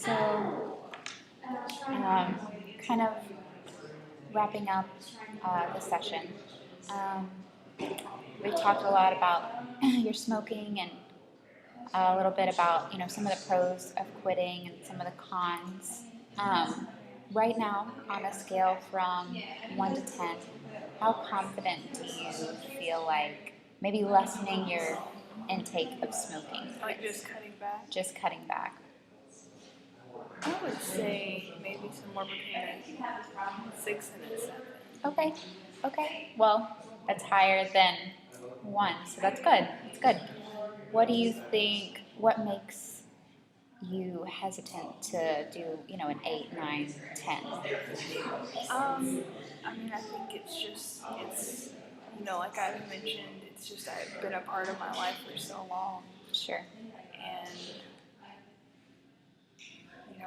So, kind of wrapping up the session, um, we've talked a lot about your smoking and a little bit about some of the pros of quitting and some of the cons. Um, right now, on a scale from 1 to 10, how confident do you feel like maybe lessening your intake of smoking? Like just cutting back? Just cutting back. I would say maybe somewhere between a 6 and a 7. Okay. Okay. Well, that's higher than 1, so that's good. That's good. What do you think? What makes you hesitant to do, an 8, 9, 10? I mean, I think like I've mentioned, it's just I've been a part of my life for so long. Sure. And,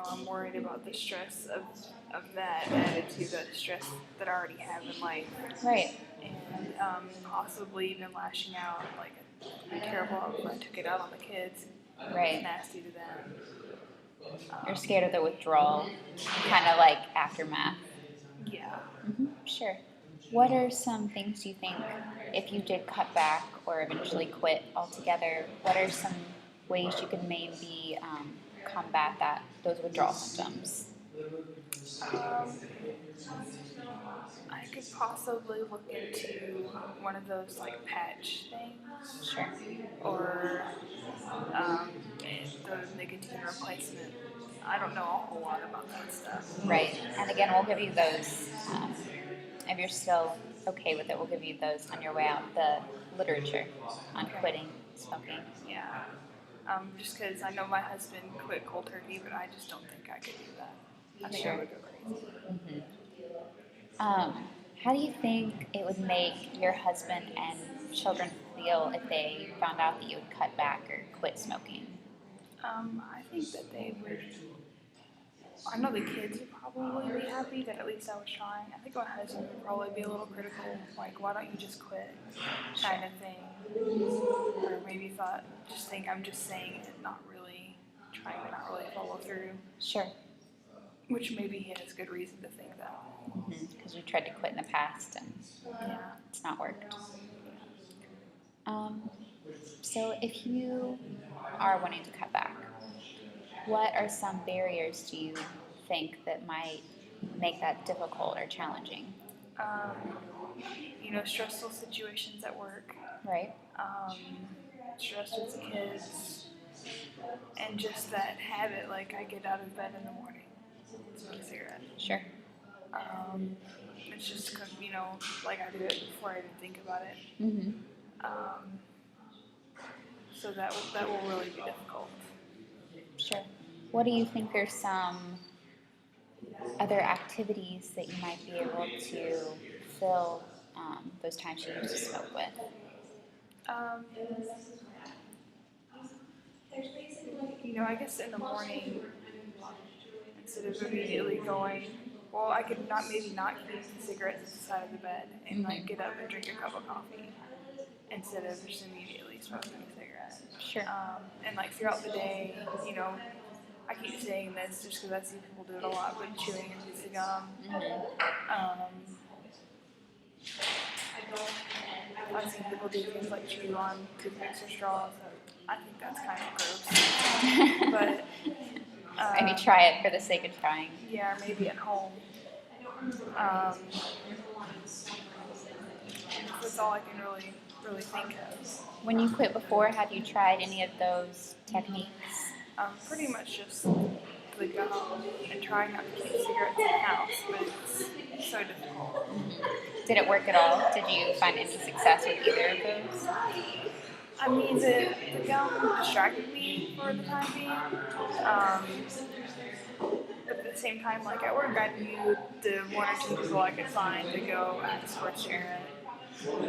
I'm worried about the stress of that added to the stress that I already have in life. Right. And possibly even lashing out, like, be careful if I took it out on the kids. Right. It's nasty to them. You're scared of the withdrawal, kind of like aftermath. Yeah. Sure. What are some things you think, if you did cut back or eventually quit altogether, what are some ways you could maybe combat those withdrawal symptoms? I could possibly look into one of those like patch things. Sure. Or the nicotine replacement. I don't know a whole lot about that stuff. Right. And again, we'll give you those, if you're still okay with it, we'll give you those on your way out, the literature on quitting smoking. Yeah. Just because I know my husband quit cold turkey, but I just don't think I could do that. I think I would go crazy. How do you think it would make your husband and children feel if they found out that you would cut back or quit smoking? I think that they would. I know the kids would probably be happy that at least I was trying. I think my husband would probably be a little critical, like, why don't you just quit, kind of thing. Or maybe think I'm just saying it, not really trying to not really follow through. Sure. Which maybe he has good reason to think that. Because you tried to quit in the past and it's not worked. So if you are wanting to cut back, what are some barriers do you think that might make that difficult or challenging? Stressful situations at work. Right. Stress with the kids. And just that habit, like I get out of bed in the morning, smoke a cigarette. Sure. It's just, like I do it before I even think about it. Mm-hmm. So that will really be difficult. Sure. What do you think are some other activities that you might be able to fill those times you used to smoke with? I guess in the morning, instead of immediately going, well, I could maybe not keep the cigarettes at the side of the bed and like get up and drink a cup of coffee instead of just immediately smoking a cigarette. Sure. And like throughout the day, I keep saying this just because I see people do it a lot with chewing and piece of gum. I've seen people do things like chew on toothpicks or straws. I think that's kind of gross. But maybe try it for the sake of trying. Yeah, maybe at home. That's all I can really think of. When you quit before, have you tried any of those techniques? Pretty much just the gum and trying not to keep cigarettes in the house, but it's so difficult. Did it work at all? Did you find any success with either of those? I mean, the gum distracted me for the time being. But at the same time, like at work, I knew the 1 or 2 people I could find to go ask for a cigarette. So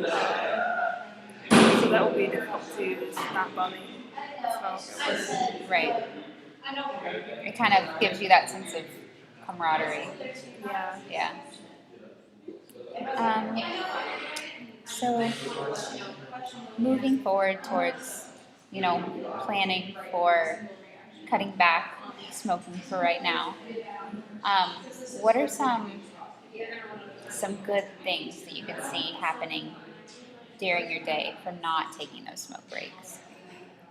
that will be difficult too, just not bumming smoke. Right. It kind of gives you that sense of camaraderie. Yeah. So moving forward towards, planning for cutting back smoking for right now. Um, what are some good things that you can see happening during your day from not taking those smoke breaks?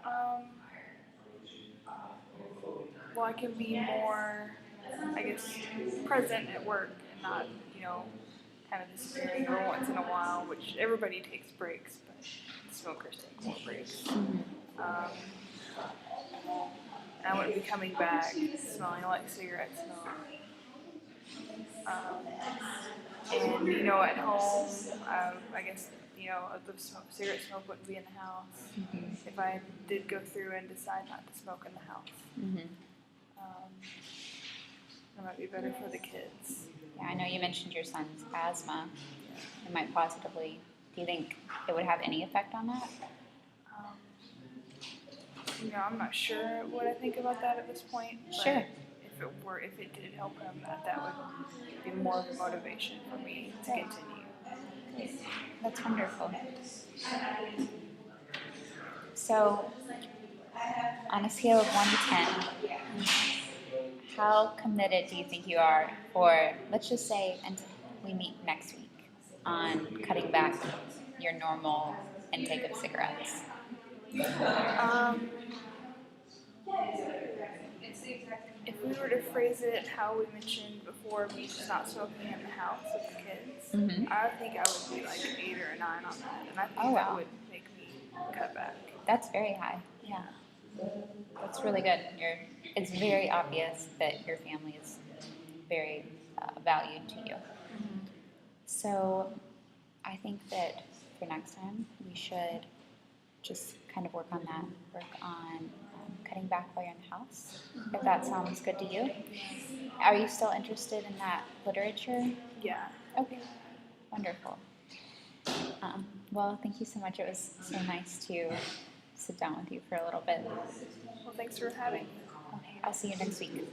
Um, well, I can be more, I guess, present at work and not, kind of disappearing every once in a while, which everybody takes breaks, but smokers take more breaks. Um, and I wouldn't be coming back smelling like cigarette smoke. And at home, I guess the cigarette smoke wouldn't be in the house if I did go through and decide not to smoke in the house. Mm-hmm. It might be better for the kids. Yeah, I know you mentioned your son's asthma. It might positively. Do you think it would have any effect on that? I'm not sure what I think about that at this point. But Sure. If it did help him, that would be more of a motivation for me to continue. Great. That's wonderful. So, on a scale of 1 to 10, how committed do you think you are for, let's just say, until we meet next week, on cutting back your normal intake of cigarettes? If we were to phrase it how we mentioned before, me just not smoking in the house with the kids, I think I would be like an 8 or a 9 on that, and I think that would make me cut back. That's very high. Yeah, that's really good. It's very obvious that your family is very valued to you. So, I think that for next time we should just kind of work on cutting back while you're in the house, if that sounds good to you. Are you still interested in that literature? Yeah. Okay, wonderful. Well, thank you so much. It was so nice to sit down with you for a little bit. Well, thanks for having me. Okay, I'll see you next week.